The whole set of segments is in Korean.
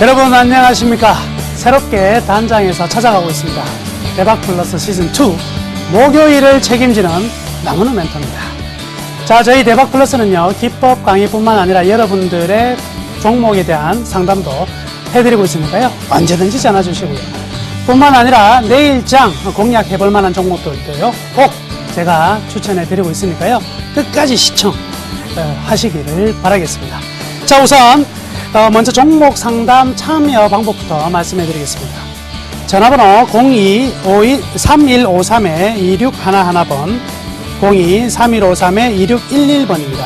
여러분 안녕하십니까. 새롭게 단장에서 찾아가고 있습니다. 대박플러스 시즌2 목요일을 책임지는 남은우 멘토입니다. 자, 저희 대박플러스는요, 기법 강의뿐만 아니라 여러분들의 종목에 대한 상담도 해드리고 있으니까요, 언제든지 전화 주시고요. 뿐만 아니라 내일장 공략해볼 만한 종목들도요, 꼭 제가 추천해드리고 있으니까요, 끝까지 시청하시기를 바라겠습니다. 자, 우선 먼저 종목 상담 참여 방법부터 말씀해 드리겠습니다. 전화번호 02-3153-2611번 02-3153-2611번입니다.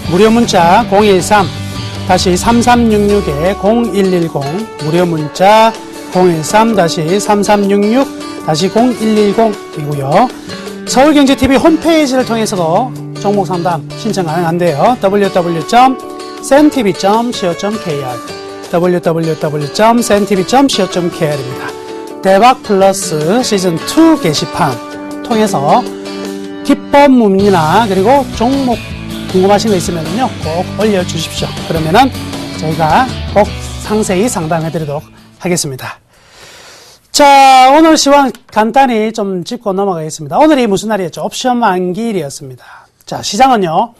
무료 문자 013-3366-0110 무료 문자 013-3366-0110이고요. 서울경제TV 홈페이지를 통해서도 종목 상담 신청 가능한데요. www.sentv.co.kr www.sentv.co.kr입니다. 대박플러스 시즌2 게시판 통해서 기법 문의나 그리고 종목 궁금하신 거 있으면요, 꼭 올려주십시오. 그러면은 저희가 꼭 상세히 상담해 드리도록 하겠습니다. 자, 오늘 시황 간단히 좀 짚고 넘어가겠습니다. 오늘이 무슨 날이었죠? 옵션 만기일이었습니다. 자, 시장은요,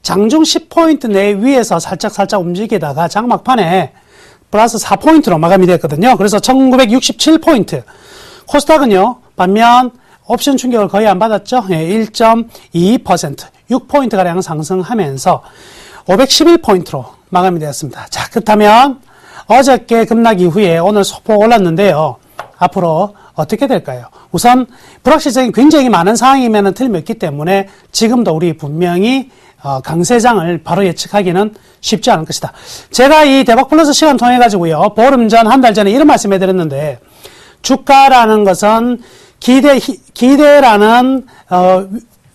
장중 10포인트 내 위에서 살짝 움직이다가 장막판에 플러스 4포인트로 마감이 됐거든요. 그래서 1967포인트. 코스닥은요, 반면 옵션 충격을 거의 안 받았죠. 1.22%, 6포인트가량 상승하면서 511포인트로 마감이 되었습니다. 자, 그렇다면 어저께 급락 이후에 오늘 소폭 올랐는데요. 앞으로 어떻게 될까요? 우선 불확실성이 굉장히 많은 상황이면 틀림이 없기 때문에 지금도 우리 분명히 강세장을 바로 예측하기는 쉽지 않을 것이다. 제가 이 대박플러스 시간 통해 가지고요, 보름 전, 한 달 전에 이런 말씀 해드렸는데, 주가라는 것은 기대라는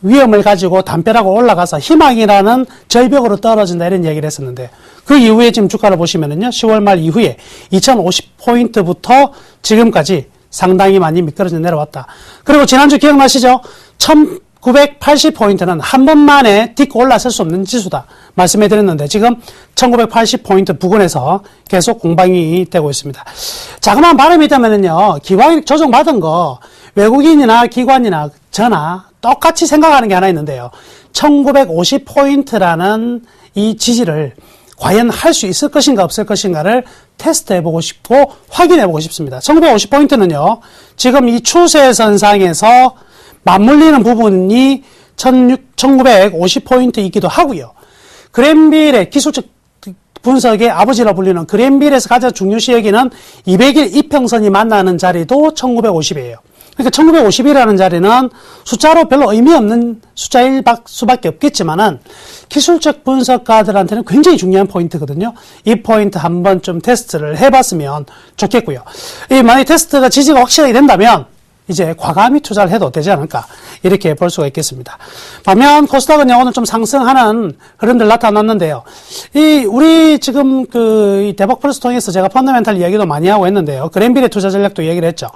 위험을 가지고 담벼락으로 올라가서 희망이라는 절벽으로 떨어진다, 이런 얘기를 했었는데, 그 이후에 지금 주가를 보시면은요, 10월 말 이후에 2050포인트부터 지금까지 상당히 많이 미끄러져 내려왔다. 그리고 지난주 기억나시죠? 1980포인트는 한 번만에 딛고 올라설 수 없는 지수다 말씀해 드렸는데, 지금 1980포인트 부근에서 계속 공방이 되고 있습니다. 자그마한 바람이 있다면요, 기관이 조정받은 거 외국인이나 기관이나 저나 똑같이 생각하는 게 하나 있는데요, 1950포인트라는 이 지지를 과연 할 수 있을 것인가 없을 것인가를 테스트해보고 싶고 확인해보고 싶습니다. 1950포인트는요, 지금 이 추세선상에서 맞물리는 부분이 1950포인트이기도 하고요. 그랜빌의 기술적 분석의 아버지라 불리는 그랜빌에서 가장 중요시 여기는 200일 이평선이 만나는 자리도 1950이에요. 그러니까 1950이라는 자리는 숫자로 별로 의미 없는 숫자일 수밖에 없겠지만은 기술적 분석가들한테는 굉장히 중요한 포인트거든요. 이 포인트 한번 좀 테스트를 해봤으면 좋겠고요. 만약 테스트가 지지가 확실하게 된다면 이제 과감히 투자를 해도 되지 않을까, 이렇게 볼 수가 있겠습니다. 반면 코스닥은요, 오늘 좀 상승하는 흐름들 나타났는데요. 우리 지금 이 대박플러스 통해서 제가 펀더멘탈 이야기도 많이 하고 했는데요. 그랜빌의 투자 전략도 얘기를 했죠.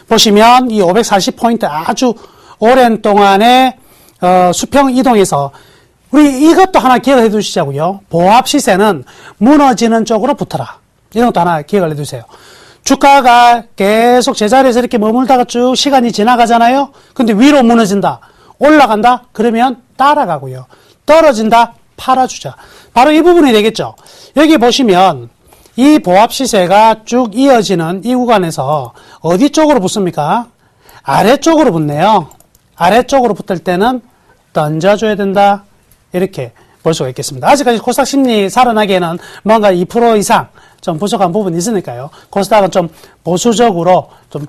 보시면 이 540포인트 아주 오랜 동안의 수평 이동에서 우리 이것도 하나 기억을 해 두시자고요. 보합 시세는 무너지는 쪽으로 붙어라. 이런 것도 하나 기억을 해 두세요. 주가가 계속 제자리에서 이렇게 머물다가 쭉 시간이 지나가잖아요. 근데 위로 무너진다, 올라간다, 그러면 따라가고요. 떨어진다, 팔아주자. 바로 이 부분이 되겠죠. 여기 보시면 이 보합 시세가 쭉 이어지는 이 구간에서 어디 쪽으로 붙습니까? 아래쪽으로 붙네요. 아래쪽으로 붙을 때는 던져줘야 된다, 이렇게 볼 수가 있겠습니다. 아직까지 코스닥 심리 살아나기에는 뭔가 2% 이상 좀 부족한 부분이 있으니까요. 코스닥은 좀 보수적으로 좀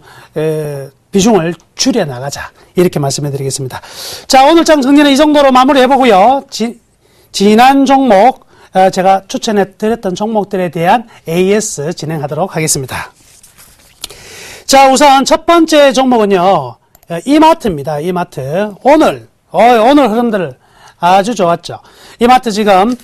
비중을 줄여 나가자, 이렇게 말씀해 드리겠습니다. 자, 오늘 장 정리는 이 정도로 마무리해 보고요. 지난 종목, 제가 추천해 드렸던 종목들에 대한 AS 진행하도록 하겠습니다. 자, 우선 첫 번째 종목은요, 이마트입니다. 이마트. 오늘 흐름들 아주 좋았죠. 이마트 지금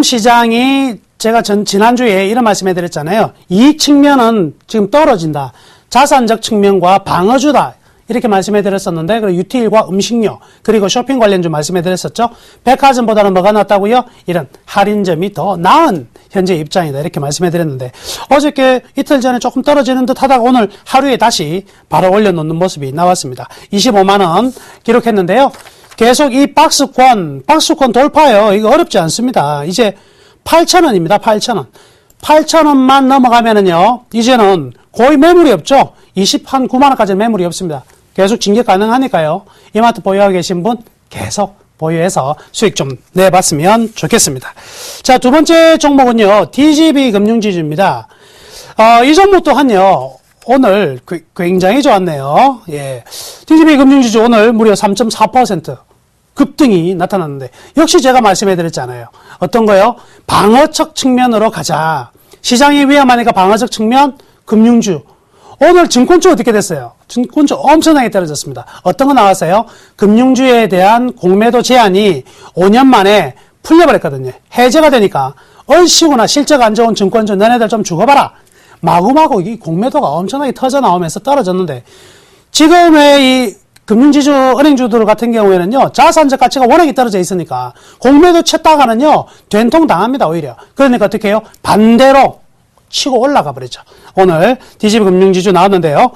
시장이 제가 지난주에 이런 말씀 해드렸잖아요. 이익 측면은 지금 떨어진다. 자산적 측면과 방어주다. 이렇게 말씀해 드렸었는데, 그리고 유틸과 음식료, 그리고 쇼핑 관련주 말씀해 드렸었죠. 백화점보다는 뭐가 낫다고요? 이런 할인점이 더 나은 현재 입장이다. 이렇게 말씀해 드렸는데, 어저께 이틀 전에 조금 떨어지는 듯 하다가 오늘 하루에 다시 바로 올려놓는 모습이 나왔습니다. 25만원 기록했는데요. 계속 이 박스권 돌파요. 이거 어렵지 않습니다. 이제 8,000원입니다. 8,000원. 8,000원만 넘어가면은요, 이제는 거의 매물이 없죠. 29만원까지 매물이 없습니다. 계속 진격 가능하니까요. 이마트 보유하고 계신 분 계속 보유해서 수익 좀 내봤으면 좋겠습니다. 자, 두 번째 종목은요, DGB 금융지주입니다. 이 종목 또한요, 오늘 굉장히 좋았네요. 예. DGB 금융지주 오늘 무려 3.4% 급등이 나타났는데, 역시 제가 말씀해 드렸잖아요. 어떤 거요? 방어적 측면으로 가자. 시장이 위험하니까 방어적 측면, 금융주. 오늘 증권주 어떻게 됐어요? 증권주 엄청나게 떨어졌습니다. 어떤 거 나왔어요? 금융주에 대한 공매도 제한이 5년 만에 풀려버렸거든요. 해제가 되니까 얼씨구나 실적 안 좋은 증권주 너네들 좀 죽어봐라. 마구마구 이 공매도가 엄청나게 터져 나오면서 떨어졌는데, 지금의 이 금융지주, 은행주들 같은 경우에는요, 자산적 가치가 워낙에 떨어져 있으니까 공매도 쳤다가는요, 된통 당합니다, 오히려. 그러니까 어떻게 해요? 반대로 치고 올라가 버리죠. 오늘 DGB 금융지주 나왔는데요.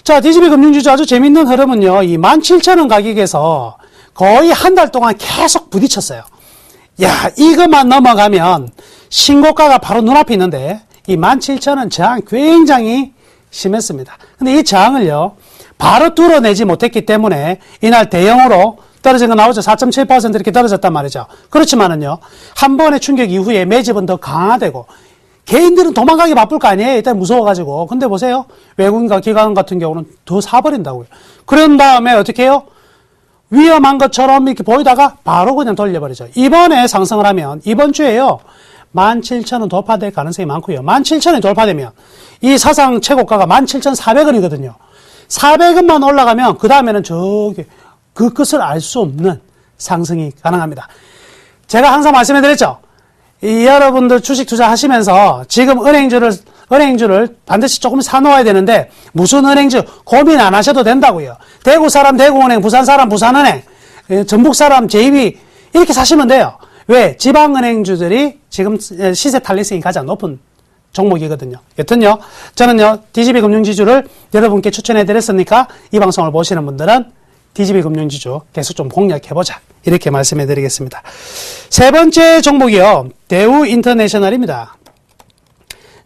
자, DGB 금융지주 아주 재밌는 흐름은요, 이 17,000원 가격에서 거의 한 달 동안 계속 부딪혔어요. 야, 이것만 넘어가면 신고가가 바로 눈앞에 있는데, 이 17,000원 저항 굉장히 심했습니다. 근데 이 저항을요, 바로 뚫어내지 못했기 때문에 이날 대형으로 떨어진 거 나오죠. 4.7% 이렇게 떨어졌단 말이죠. 그렇지만은요, 한 번의 충격 이후에 매집은 더 강화되고, 개인들은 도망가기 바쁠 거 아니에요. 일단 무서워가지고. 근데 보세요. 외국인과 기관 같은 경우는 더 사버린다고요. 그런 다음에 어떻게 해요? 위험한 것처럼 이렇게 보이다가 바로 그냥 돌려버리죠. 이번에 상승을 하면, 이번 주에요, 17,000원 돌파될 가능성이 많고요. 17,000원이 돌파되면 이 사상 최고가가 17,400원이거든요. 400원만 올라가면 그 다음에는 저기 그 끝을 알 수 없는 상승이 가능합니다. 제가 항상 말씀해 드렸죠. 여러분들 주식 투자하시면서 지금 은행주를 반드시 조금 사놓아야 되는데, 무슨 은행주 고민 안 하셔도 된다고요. 대구 사람 대구은행, 부산 사람 부산은행, 전북 사람 JB 이렇게 사시면 돼요. 왜? 지방은행주들이 지금 시세 탄력성이 가장 높은 종목이거든요. 여튼요, 저는요, DGB 금융지주를 여러분께 추천해 드렸으니까 이 방송을 보시는 분들은 DGB 금융지주 계속 좀 공략해보자. 이렇게 말씀해 드리겠습니다. 세 번째 종목이요, 대우 인터내셔널입니다.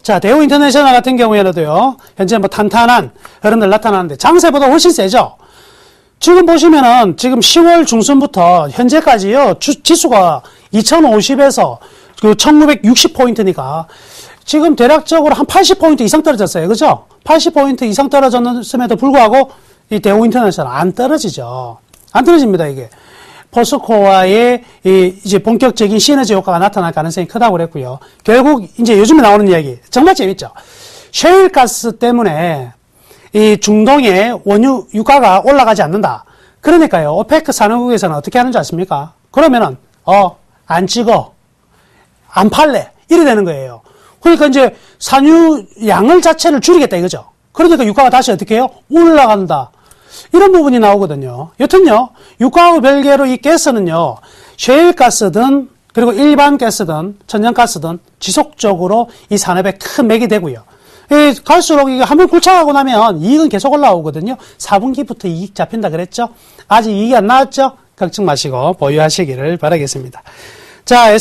자, 대우 인터내셔널 같은 경우에는요, 현재 뭐 탄탄한 흐름들 나타나는데, 장세보다 훨씬 세죠? 지금 보시면은, 지금 10월 중순부터 현재까지요, 지수가 2050에서 그 1960포인트니까, 지금 대략적으로 한 80포인트 이상 떨어졌어요. 그죠? 80포인트 이상 떨어졌음에도 불구하고, 이 대우 인터내셔널 안 떨어지죠. 안 떨어집니다, 이게. 포스코와의 이제 본격적인 시너지 효과가 나타날 가능성이 크다고 그랬고요. 결국 이제 요즘에 나오는 이야기 정말 재밌죠. 셰일가스 때문에 이 중동의 원유 유가가 올라가지 않는다. 그러니까요, 오페크 산유국에서는 어떻게 하는지 아십니까? 그러면은 안 찍어, 안 팔래, 이래 되는 거예요. 그러니까 이제 산유 양을 자체를 줄이겠다 이거죠. 그러니까 유가가 다시 어떻게 해요? 올라간다. 이런 부분이 나오거든요. 여튼요, 유가하고 별개로 이 가스는요, 셰일가스든 그리고 일반 가스든 천연가스든 지속적으로 이 산업에 큰 맥이 되고요. 갈수록 이게 한번 굴착하고 나면 이익은 계속 올라오거든요. 4분기부터 이익 잡힌다 그랬죠? 아직 이익이 안 나왔죠? 걱정 마시고 보유하시기를 바라겠습니다. 자,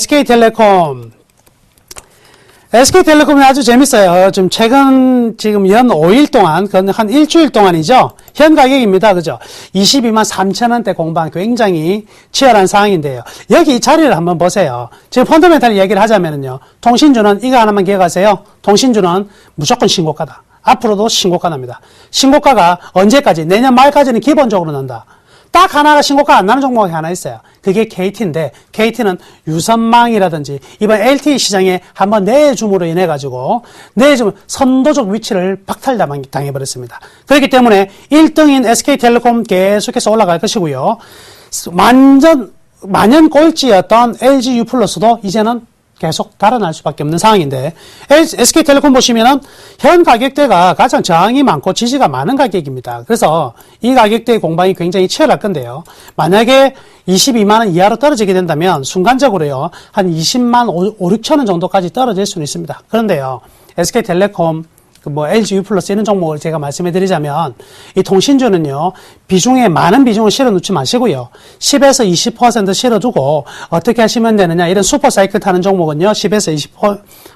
SK텔레콤이 아주 재밌어요. 좀 최근 지금 연 5일 동안, 한 일주일 동안이죠. 현 가격입니다. 그죠? 22만 3천원대 공방 굉장히 치열한 상황인데요. 여기 이 자리를 한번 보세요. 지금 펀더멘탈 얘기를 하자면요. 통신주는 이거 하나만 기억하세요. 통신주는 무조건 신고가다. 앞으로도 신고가 납니다. 신고가가 언제까지? 내년 말까지는 기본적으로 난다. 딱 하나가 신고가 안 나는 종목이 하나 있어요. 그게 KT인데, KT는 유선망이라든지 이번 LTE 시장에 한번 내줌으로 인해 가지고 선도적 위치를 박탈당해버렸습니다. 그렇기 때문에 1등인 SK텔레콤 계속해서 올라갈 것이고요. 만년 꼴찌였던 LG U+도 이제는 계속 달아날 수밖에 없는 상황인데, SK텔레콤 보시면은 현 가격대가 가장 저항이 많고 지지가 많은 가격입니다. 그래서 이 가격대의 공방이 굉장히 치열할 건데요. 만약에 22만 원 이하로 떨어지게 된다면 순간적으로요, 한 20만 5, 6천 원 정도까지 떨어질 수는 있습니다. 그런데요, SK텔레콤, LG U+ 이런 종목을 제가 말씀해 드리자면, 이 통신주는요, 많은 비중을 실어 놓지 마시고요. 10에서 20% 실어 두고, 어떻게 하시면 되느냐, 이런 슈퍼사이클 타는 종목은요, 10에서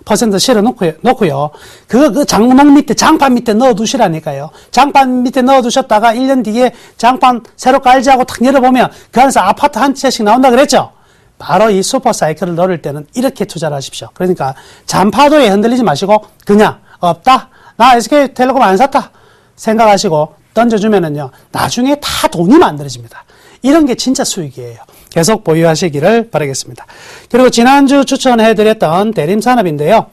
20% 실어 놓고요. 그 장롱 밑에, 장판 밑에 넣어 두시라니까요. 장판 밑에 넣어 두셨다가 1년 뒤에 장판 새로 깔지 하고 탁 열어보면, 그 안에서 아파트 한 채씩 나온다 그랬죠? 바로 이 슈퍼사이클을 노릴 때는 이렇게 투자를 하십시오. 그러니까, 잔파도에 흔들리지 마시고, 그냥, 없다? 나 SK텔레콤 안 샀다 생각하시고 던져주면은요, 나중에 다 돈이 만들어집니다. 이런 게 진짜 수익이에요. 계속 보유하시기를 바라겠습니다. 그리고 지난주 추천해드렸던 대림산업인데요,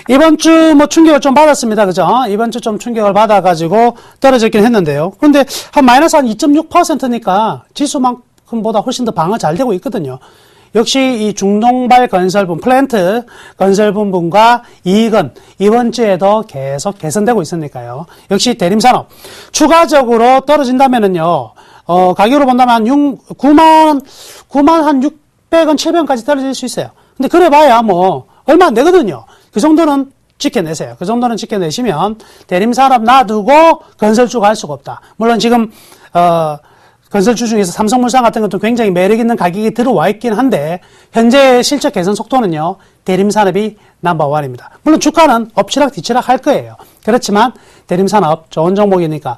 이번 주 충격을 좀 받았습니다. 그죠? 이번 주 좀 충격을 받아가지고 떨어졌긴 했는데요. 근데 마이너스 한 2.6%니까 지수만큼보다 훨씬 더 방어 잘 되고 있거든요. 역시 이 중동발 건설분, 플랜트 건설분분과 이익은 이번 주에도 계속 개선되고 있으니까요. 역시 대림산업. 추가적으로 떨어진다면은요, 가격으로 본다면 한 9만 한 600원, 700원까지 떨어질 수 있어요. 근데 그래 봐야 얼마 안 되거든요. 그 정도는 지켜내세요. 그 정도는 지켜내시면 대림산업 놔두고 건설주 갈 수가 없다. 물론 지금, 건설주 중에서 삼성물산 같은 것도 굉장히 매력 있는 가격이 들어와 있긴 한데, 현재 실적 개선 속도는요, 대림산업이 넘버원입니다. 물론 주가는 엎치락 뒤치락 할 거예요. 그렇지만 대림산업 좋은 종목이니까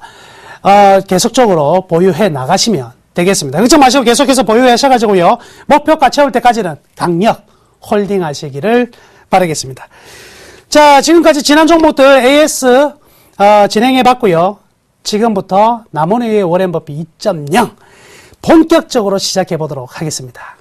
계속적으로 보유해 나가시면 되겠습니다. 걱정 마시고 계속해서 보유하셔가지고요, 목표가 채울 때까지는 강력 홀딩 하시기를 바라겠습니다. 자, 지금까지 지난 종목들 AS 진행해 봤고요. 지금부터 남원의 워렌 버핏 2.0 본격적으로 시작해 보도록 하겠습니다.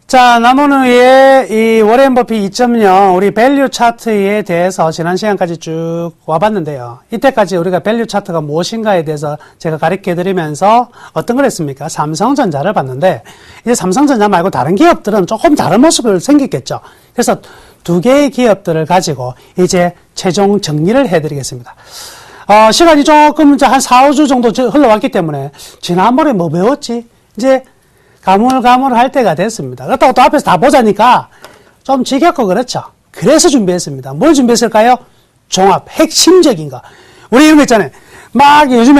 자, 남원의 이 워렌 버핏 2.0 우리 밸류 차트에 대해서 지난 시간까지 쭉 와봤는데요. 이때까지 우리가 밸류 차트가 무엇인가에 대해서 제가 가르쳐 드리면서 어떤 걸 했습니까? 삼성전자를 봤는데, 이제 삼성전자 말고 다른 기업들은 조금 다른 모습을 생겼겠죠. 그래서 두 개의 기업들을 가지고 이제 최종 정리를 해드리겠습니다. 시간이 조금 이제 한 4, 5주 정도 흘러왔기 때문에 지난번에 뭐 배웠지? 이제 가물가물할 때가 됐습니다. 그렇다고 또 앞에서 다 보자니까 좀 지겹고 그렇죠. 그래서 준비했습니다. 뭘 준비했을까요? 종합, 핵심적인 거. 우리 이런 거 있잖아요. 막 요즘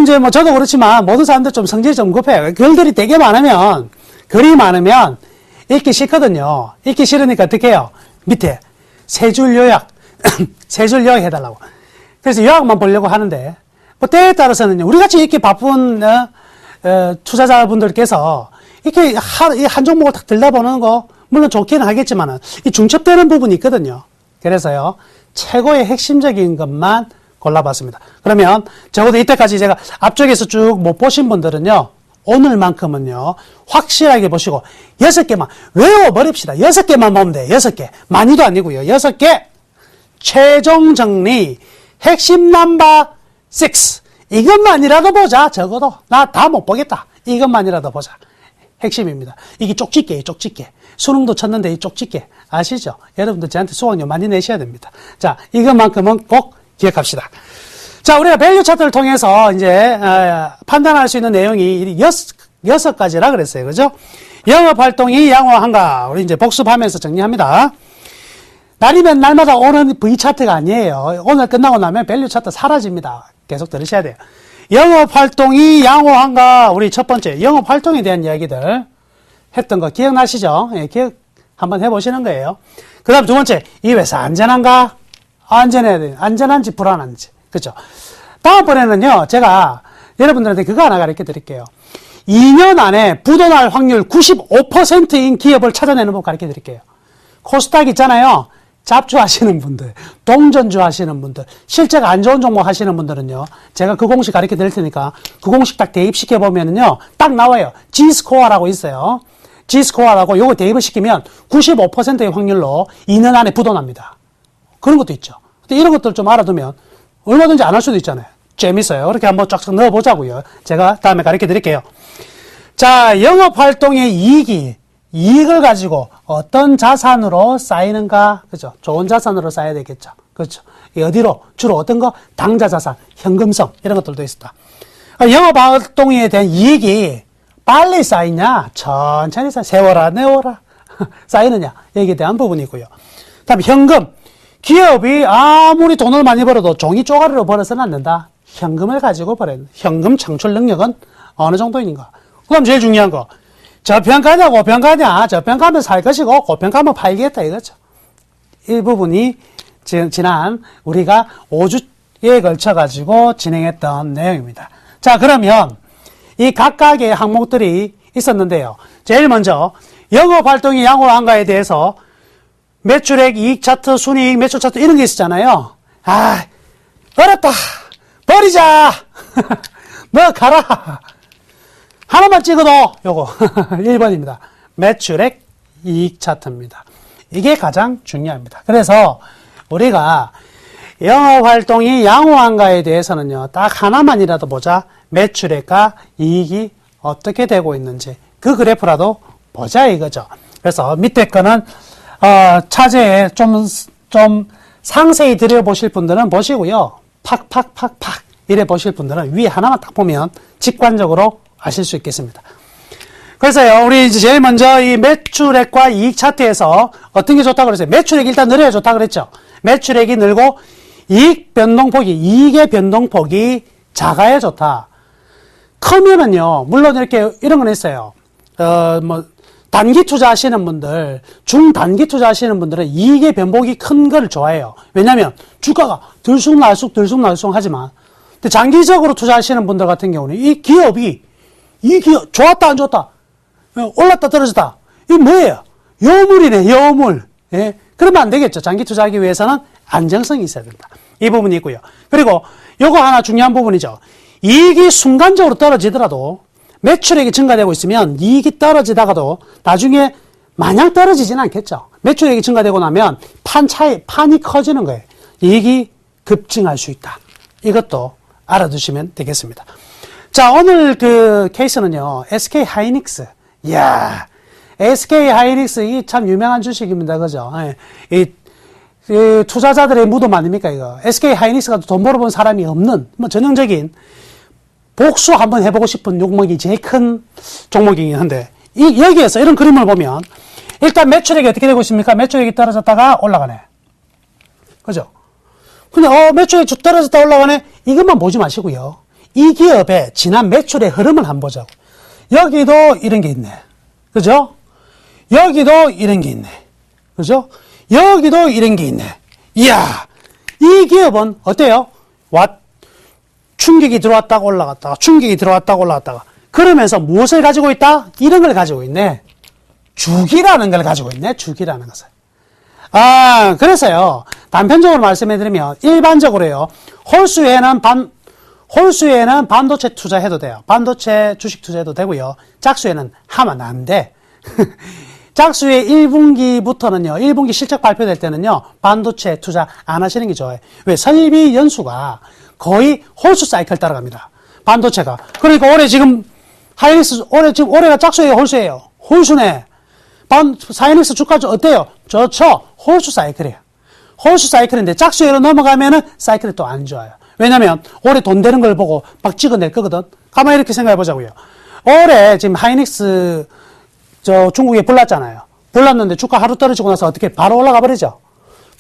이제 저도 그렇지만 모든 사람들 좀 성질이 좀 급해요. 글들이 되게 많으면, 글이 많으면 읽기 싫거든요. 읽기 싫으니까 어떻게 해요? 밑에 세 줄 요약, 세 줄 요약 해달라고. 그래서 요약만 보려고 하는데, 때에 따라서는요, 우리 같이 이렇게 바쁜, 투자자분들께서 이렇게 한 종목을 딱 들다보는 거 물론 좋기는 하겠지만은 이 중첩되는 부분이 있거든요. 그래서요, 최고의 핵심적인 것만 골라봤습니다. 그러면 적어도 이때까지 제가 앞쪽에서 쭉 못 보신 분들은요, 오늘만큼은요 확실하게 보시고 6개만 외워버립시다. 6개만 보면 돼요. 6개 많이도 아니고요. 6개 최종 정리 핵심 넘버 6 이것만이라도 보자. 적어도 나 다 못 보겠다. 이것만이라도 보자. 핵심입니다. 이게 쪽집게예요. 쪽집게. 수능도 쳤는데 이 쪽집게 아시죠? 여러분들 저한테 수강료 많이 내셔야 됩니다. 자, 이것만큼은 꼭 기억합시다. 자, 우리가 밸류 차트를 통해서 이제 판단할 수 있는 내용이 6가지라 그랬어요. 그죠? 영업활동이 양호한가? 우리 이제 복습하면서 정리합니다. 날이면 날마다 오는 V차트가 아니에요. 오늘 끝나고 나면 밸류 차트 사라집니다. 계속 들으셔야 돼요. 영업활동이 양호한가? 우리 첫 번째, 영업활동에 대한 이야기들 했던 거 기억나시죠? 예, 기억 한번 해보시는 거예요. 그 다음 두 번째, 이 회사 안전한가? 안전해야 돼요. 안전한지 불안한지. 그죠? 다음번에는요, 제가 여러분들한테 그거 하나 가르쳐 드릴게요. 2년 안에 부도날 확률 95%인 기업을 찾아내는 법 가르쳐 드릴게요. 코스닥 있잖아요. 잡주 하시는 분들, 동전주 하시는 분들, 실제가 안 좋은 종목 하시는 분들은요, 제가 그 공식 가르쳐 드릴 테니까 그 공식 딱 대입시켜 보면은요, 딱 나와요. G스코어라고 있어요. G스코어라고 요거 대입을 시키면 95%의 확률로 2년 안에 부도납니다. 그런 것도 있죠. 근데 이런 것들 좀 알아두면 얼마든지 안 할 수도 있잖아요. 재밌어요. 그렇게 한번 쫙쫙 넣어보자고요. 제가 다음에 가르쳐 드릴게요. 자, 영업활동의 이익을 가지고 어떤 자산으로 쌓이는가? 그죠? 좋은 자산으로 쌓여야 되겠죠. 그렇죠. 어디로? 주로 어떤 거? 당좌자산, 현금성, 이런 것들도 있었다. 영업활동에 대한 이익이 빨리 쌓이냐? 천천히 세워라, 내워라. 쌓이느냐? 여기에 대한 부분이고요. 그 다음에 현금. 기업이 아무리 돈을 많이 벌어도 종이 쪼가리로 벌어서는 안 된다. 현금을 가지고 벌어야 된다. 현금 창출 능력은 어느 정도인가? 그 다음 제일 중요한 거. 저평 가냐, 고평 가냐. 저평 가면 살 것이고, 고평 가면 팔겠다, 이거죠. 이 부분이 지난 우리가 5주에 걸쳐가지고 진행했던 내용입니다. 자, 그러면 이 각각의 항목들이 있었는데요. 제일 먼저 영업활동이 양호한가에 대해서 매출액, 이익 차트, 순이익, 매출 차트 이런 게 있었잖아요. 아, 어렵다. 버리자. 너 가라. 하나만 찍어도 요거 1번입니다. 매출액, 이익 차트입니다. 이게 가장 중요합니다. 그래서 우리가 영업활동이 양호한가에 대해서는요, 딱 하나만이라도 보자. 매출액과 이익이 어떻게 되고 있는지 그 그래프라도 보자 이거죠. 그래서 밑에 거는 차제에 좀 상세히 들여보실 분들은 보시고요. 팍팍팍팍 이래 보실 분들은 위에 하나만 딱 보면 직관적으로 아실 수 있겠습니다. 그래서요, 우리 이제 제일 먼저 이 매출액과 이익 차트에서 어떤 게 좋다고 그랬어요? 매출액이 일단 늘어야 좋다고 그랬죠. 매출액이 늘고 이익 변동폭이, 이익의 변동폭이 작아야 좋다. 크면은요, 물론 이렇게 이런 건 있어요. 단기 투자하시는 분들, 중단기 투자하시는 분들은 이익의 변동이 큰 걸 좋아해요. 왜냐면 주가가 들쑥날쑥 하지만, 근데 장기적으로 투자하시는 분들 같은 경우는 이 기업 좋았다 안 좋았다, 올랐다 떨어졌다, 이 뭐예요? 여물이네, 여물. 예? 그러면 안 되겠죠. 장기 투자하기 위해서는 안정성이 있어야 된다. 이 부분이 있고요. 그리고 요거 하나 중요한 부분이죠. 이익이 순간적으로 떨어지더라도 매출액이 증가되고 있으면 이익이 떨어지다가도 나중에 마냥 떨어지지는 않겠죠. 매출액이 증가되고 나면 판이 커지는 거예요. 이익이 급증할 수 있다. 이것도 알아두시면 되겠습니다. 자, 오늘 그 케이스는요, SK 하이닉스. 이야, SK 하이닉스, 이 참 유명한 주식입니다. 그죠? 이 투자자들의 무덤 아닙니까, 이거? SK 하이닉스가 돈 벌어본 사람이 없는, 전형적인 복수 한번 해보고 싶은 종목이 제일 큰 종목이긴 한데, 여기에서 이런 그림을 보면, 일단 매출액이 어떻게 되고 있습니까? 매출액이 떨어졌다가 올라가네. 그죠? 근데, 매출액이 쭉 떨어졌다 올라가네? 이것만 보지 마시고요. 이 기업의 지난 매출의 흐름을 한번 보자고. 여기도 이런 게 있네. 그죠? 여기도 이런 게 있네. 그죠? 여기도 이런 게 있네. 이야, 이 기업은 어때요? 충격이 들어왔다가 올라갔다가, 충격이 들어왔다가 올라갔다가. 그러면서 무엇을 가지고 있다? 이런 걸 가지고 있네. 주기라는 걸 가지고 있네. 주기라는 것을. 그래서요, 단편적으로 말씀해드리면, 일반적으로요, 홀수에는 반도체 투자해도 돼요. 반도체 주식 투자해도 되고요. 짝수에는 하면 안 돼. 짝수의 1분기부터는요, 1분기 실적 발표될 때는요, 반도체 투자 안 하시는 게 좋아요. 왜? 설비 연수가 거의 홀수 사이클 따라갑니다. 반도체가. 그러니까 올해 지금 하이닉스, 올해가 짝수예요, 홀수예요? 홀수네. 하이닉스 주가 어때요? 좋죠? 홀수 사이클이에요. 홀수 사이클인데 짝수예로 넘어가면은 사이클이 또 안 좋아요. 왜냐면 올해 돈 되는 걸 보고 막 찍어낼 거거든. 가만히 이렇게 생각해 보자고요. 올해 지금 하이닉스 중국에 불났잖아요. 불났는데 주가 하루 떨어지고 나서 어떻게 바로 올라가 버리죠.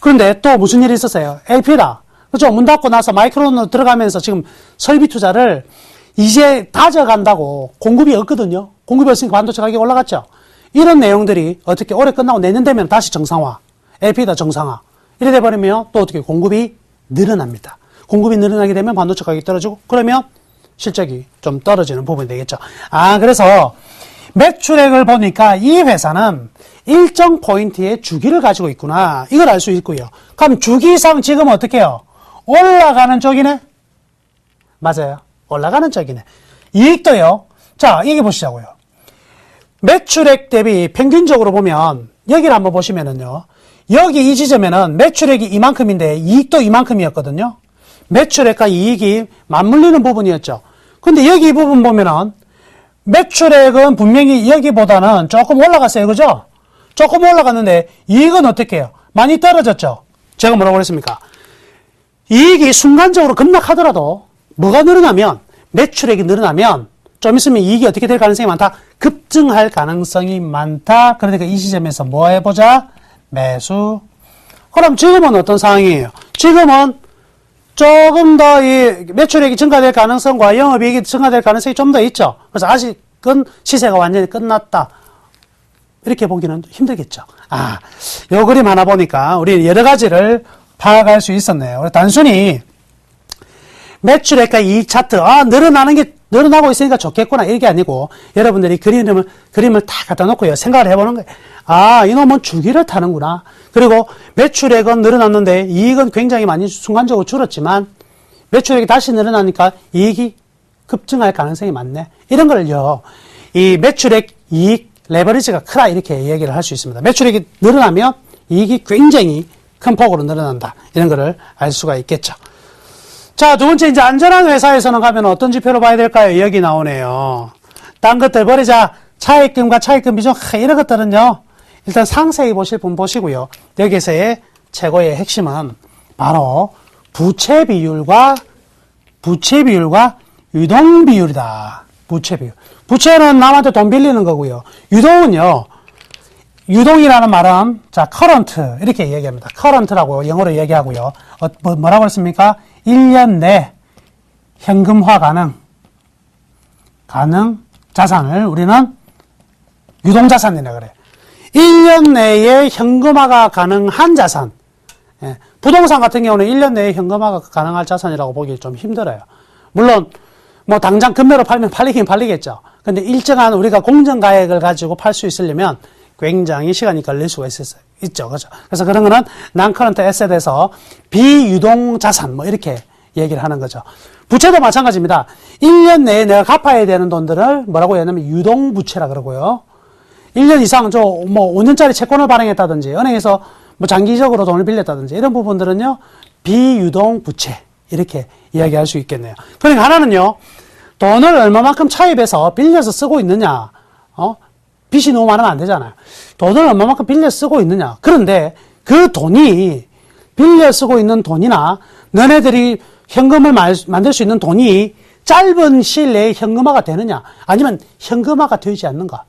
그런데 또 무슨 일이 있었어요? LP다. 그죠? 문 닫고 나서 마이크론으로 들어가면서 지금 설비 투자를 이제 다져간다고 공급이 없거든요. 공급이 없으니까 반도체 가격이 올라갔죠. 이런 내용들이 어떻게 올해 끝나고 내년 되면 다시 정상화. LP다 정상화. 이래 돼버리면 또 어떻게 공급이 늘어납니다. 공급이 늘어나게 되면 반도체 가격이 떨어지고 그러면 실적이 좀 떨어지는 부분이 되겠죠. 그래서 매출액을 보니까 이 회사는 일정 포인트의 주기를 가지고 있구나. 이걸 알 수 있고요. 그럼 주기상 지금 어떻게 해요? 올라가는 쪽이네? 맞아요. 올라가는 쪽이네. 이익도요. 자, 얘기해 보시자고요. 매출액 대비 평균적으로 보면 여기를 한번 보시면은요. 여기 이 지점에는 매출액이 이만큼인데 이익도 이만큼이었거든요. 매출액과 이익이 맞물리는 부분이었죠. 근데 여기 이 부분 보면은 매출액은 분명히 여기보다는 조금 올라갔어요. 그죠? 조금 올라갔는데 이익은 어떻게 해요? 많이 떨어졌죠. 제가 뭐라고 그랬습니까? 이익이 순간적으로 급락하더라도 뭐가 늘어나면 매출액이 늘어나면 좀 있으면 이익이 어떻게 될 가능성이 많다? 급증할 가능성이 많다. 그러니까 이 시점에서 뭐 해보자? 매수. 그럼 지금은 어떤 상황이에요? 지금은 조금 더 이 매출액이 증가될 가능성과 영업이익이 증가될 가능성이 좀 더 있죠. 그래서 아직은 시세가 완전히 끝났다. 이렇게 보기는 힘들겠죠. 요 그림 하나 보니까 우리 여러 가지를 파악할 수 있었네요. 단순히 매출액과 이익 차트, 늘어나고 있으니까 좋겠구나. 이게 아니고, 여러분들이 그림을 다 갖다 놓고요. 생각을 해보는 거예요. 이놈은 주기를 타는구나. 그리고 매출액은 늘어났는데 이익은 굉장히 많이 순간적으로 줄었지만, 매출액이 다시 늘어나니까 이익이 급증할 가능성이 많네. 이런 걸요, 이 매출액, 이익, 레버리지가 크다. 이렇게 얘기를 할 수 있습니다. 매출액이 늘어나면 이익이 굉장히 큰 폭으로 늘어난다. 이런 거를 알 수가 있겠죠. 자, 두 번째, 이제 안전한 회사에서는 가면 어떤 지표로 봐야 될까요? 여기 나오네요. 딴 것들 버리자. 차익금과 차익금 비중, 이런 것들은요, 일단 상세히 보실 분 보시고요. 여기서의 최고의 핵심은 바로 부채 비율과 유동 비율이다. 부채 비율. 부채는 남한테 돈 빌리는 거고요. 유동은요, 유동이라는 말은, 자, current, 이렇게 얘기합니다. current라고 영어로 얘기하고요. 뭐라고 했습니까? 1년 내 현금화 가능 자산을 우리는 유동자산이라 그래요. 1년 내에 현금화가 가능한 자산. 예, 부동산 같은 경우는 1년 내에 현금화가 가능할 자산이라고 보기 좀 힘들어요. 물론, 뭐, 당장 금매로 팔면 팔리긴 팔리겠죠. 근데 일정한 우리가 공정가액을 가지고 팔 수 있으려면 굉장히 시간이 걸릴 수가 있죠. 그죠? 그래서 그런 거는 non-current asset에서 비유동 자산, 뭐, 이렇게 얘기를 하는 거죠. 부채도 마찬가지입니다. 1년 내에 내가 갚아야 되는 돈들을 뭐라고 해야 하냐면 유동부채라 그러고요. 1년 이상, 5년짜리 채권을 발행했다든지, 은행에서 뭐 장기적으로 돈을 빌렸다든지, 이런 부분들은요, 비유동부채. 이렇게 이야기할 수 있겠네요. 그러니까 하나는요, 돈을 얼마만큼 차입해서 빌려서 쓰고 있느냐, 빚이 너무 많으면 안 되잖아요. 돈을 얼마만큼 빌려 쓰고 있느냐. 그런데 그 돈이, 빌려 쓰고 있는 돈이나, 너네들이 현금을 만들 수 있는 돈이 짧은 시일 내에 현금화가 되느냐, 아니면 현금화가 되지 않는가.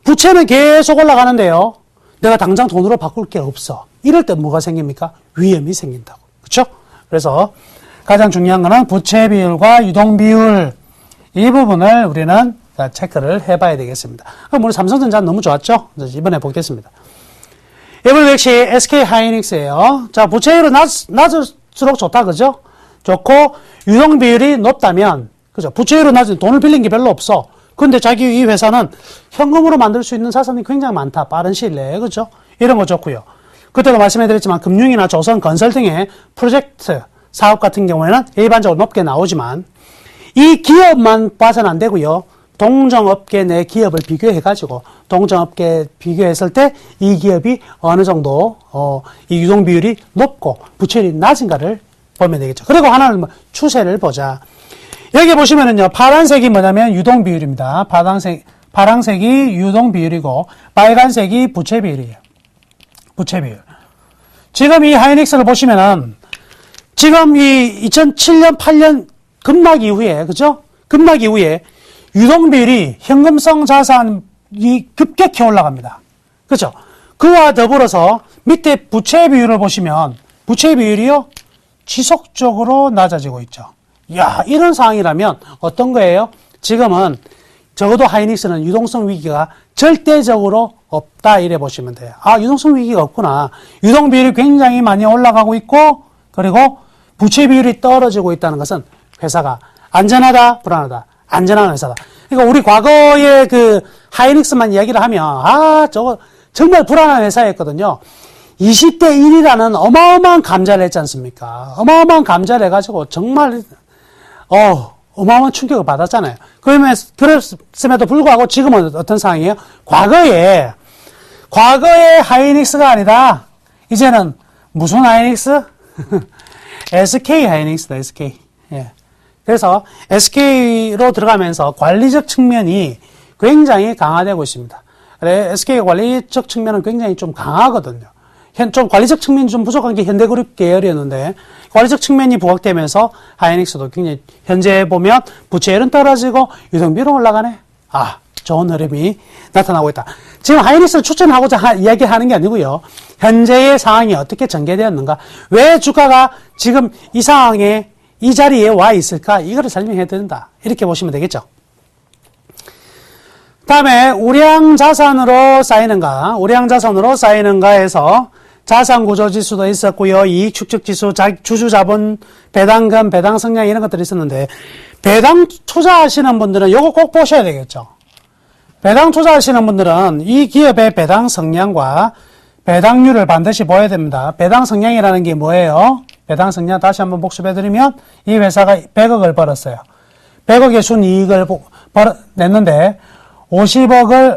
부채는 계속 올라가는데요. 내가 당장 돈으로 바꿀 게 없어. 이럴 때 뭐가 생깁니까? 위험이 생긴다고. 그렇죠? 그래서 가장 중요한 거는 부채 비율과 유동 비율, 이 부분을 우리는 체크를 해봐야 되겠습니다. 그럼 우리 삼성전자는 너무 좋았죠? 이번에 보겠습니다. 이번 역시 SK하이닉스예요. 자, 부채율은 낮을수록 좋다, 그죠? 좋고, 유동 비율이 높다면, 그죠? 부채율은 낮은, 돈을 빌린 게 별로 없어. 근데 자기 이 회사는 현금으로 만들 수 있는 자산이 굉장히 많다. 빠른 시일 내에, 그죠? 이런 거 좋고요. 그때도 말씀해드렸지만, 금융이나 조선, 건설 등의 프로젝트 사업 같은 경우에는 일반적으로 높게 나오지만, 이 기업만 봐서는 안 되고요. 동종업계 내 기업을 비교해가지고, 동종업계 비교했을 때 이 기업이 어느 정도, 이 유동 비율이 높고 부채율이 낮은가를 보면 되겠죠. 그리고 하나는 뭐 추세를 보자. 여기 보시면은요, 파란색이 뭐냐면 유동 비율입니다. 파란색이 유동 비율이고, 빨간색이 부채 비율이에요. 부채 비율. 지금 이 하이닉스를 보시면은, 지금 이 2007년, 8년 급락 이후에, 그죠? 급락 이후에 유동 비율이 현금성 자산이 급격히 올라갑니다. 그죠? 그와 더불어서 밑에 부채 비율을 보시면, 부채 비율이요, 지속적으로 낮아지고 있죠. 이런 상황이라면 어떤 거예요? 지금은 적어도 하이닉스는 유동성 위기가 절대적으로 없다, 이래 보시면 돼요. 유동성 위기가 없구나. 유동 비율이 굉장히 많이 올라가고 있고, 그리고 부채 비율이 떨어지고 있다는 것은 회사가 안전하다, 불안하다. 안전한 회사다. 그러니까 우리 과거에 그 하이닉스만 이야기를 하면, 저거 정말 불안한 회사였거든요. 20대 1이라는 어마어마한 감자를 했지 않습니까? 어마어마한 감자를 해가지고 정말, 어마어마한 충격을 받았잖아요. 그랬음에도 불구하고 지금은 어떤 상황이에요? 과거에 하이닉스가 아니다. 이제는 무슨 하이닉스? SK 하이닉스다, SK. 예. 그래서 SK로 들어가면서 관리적 측면이 굉장히 강화되고 있습니다. SK의 관리적 측면은 굉장히 좀 강하거든요. 좀 관리적 측면이 좀 부족한 게 현대그룹 계열이었는데, 관리적 측면이 부각되면서 하이닉스도 굉장히, 현재 보면 부채율은 떨어지고 유동비율은 올라가네. 좋은 흐름이 나타나고 있다. 지금 하이닉스를 추천하고자 이야기하는 게 아니고요. 현재의 상황이 어떻게 전개되었는가, 왜 주가가 지금 이 상황에 이 자리에 와 있을까, 이거를 설명해야 된다. 이렇게 보시면 되겠죠. 다음에 우량 자산으로 쌓이는가에서 자산구조지수도 있었고요. 이익축적지수, 주주자본, 배당금, 배당성량 이런 것들이 있었는데, 배당 투자하시는 분들은 이거 꼭 보셔야 되겠죠. 배당 투자하시는 분들은 이 기업의 배당 성량과 배당률을 반드시 보여야 됩니다. 배당 성량이라는 게 뭐예요? 배당 성량 다시 한번 복습해드리면, 이 회사가 100억을 벌었어요. 100억의 순이익을 냈는데 50억을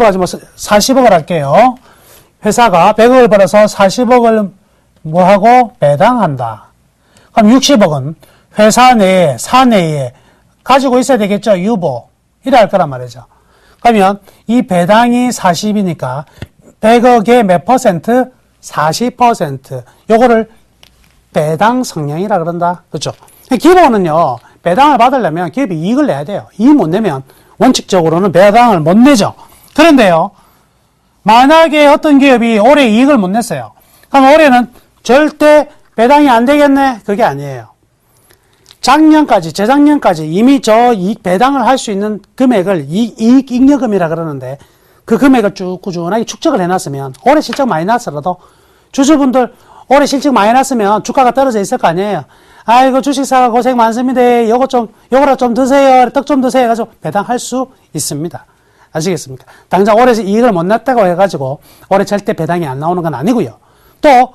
하지 뭐 40억을 할게요. 회사가 100억을 벌어서 40억을 뭐하고 배당한다. 그럼 60억은 회사 내에, 사내에 가지고 있어야 되겠죠. 유보. 이래 할 거란 말이죠. 그러면 이 배당이 40이니까 100억의 몇 퍼센트? 40%. 요거를 배당 성량이라 그런다. 그렇죠? 기본은요, 배당을 받으려면 기업이 이익을 내야 돼요. 이익 못 내면 원칙적으로는 배당을 못 내죠. 그런데요, 만약에 어떤 기업이 올해 이익을 못 냈어요. 그럼 올해는 절대 배당이 안 되겠네? 그게 아니에요. 작년까지, 재작년까지 이미 저 이익 배당을 할 수 있는 금액을 이익 잉여금이라 그러는데, 그 금액을 쭉 꾸준하게 축적을 해놨으면, 올해 실적 많이 났더라도 주주분들 올해 실적 많이 났으면 주가가 떨어져 있을 거 아니에요. 아이고, 주식사가 고생 많습니다. 요거라 좀 드세요. 떡 좀 드세요. 해가지고 배당할 수 있습니다. 아시겠습니까? 당장 올해 이익을 못 냈다고 해가지고 올해 절대 배당이 안 나오는 건 아니고요. 또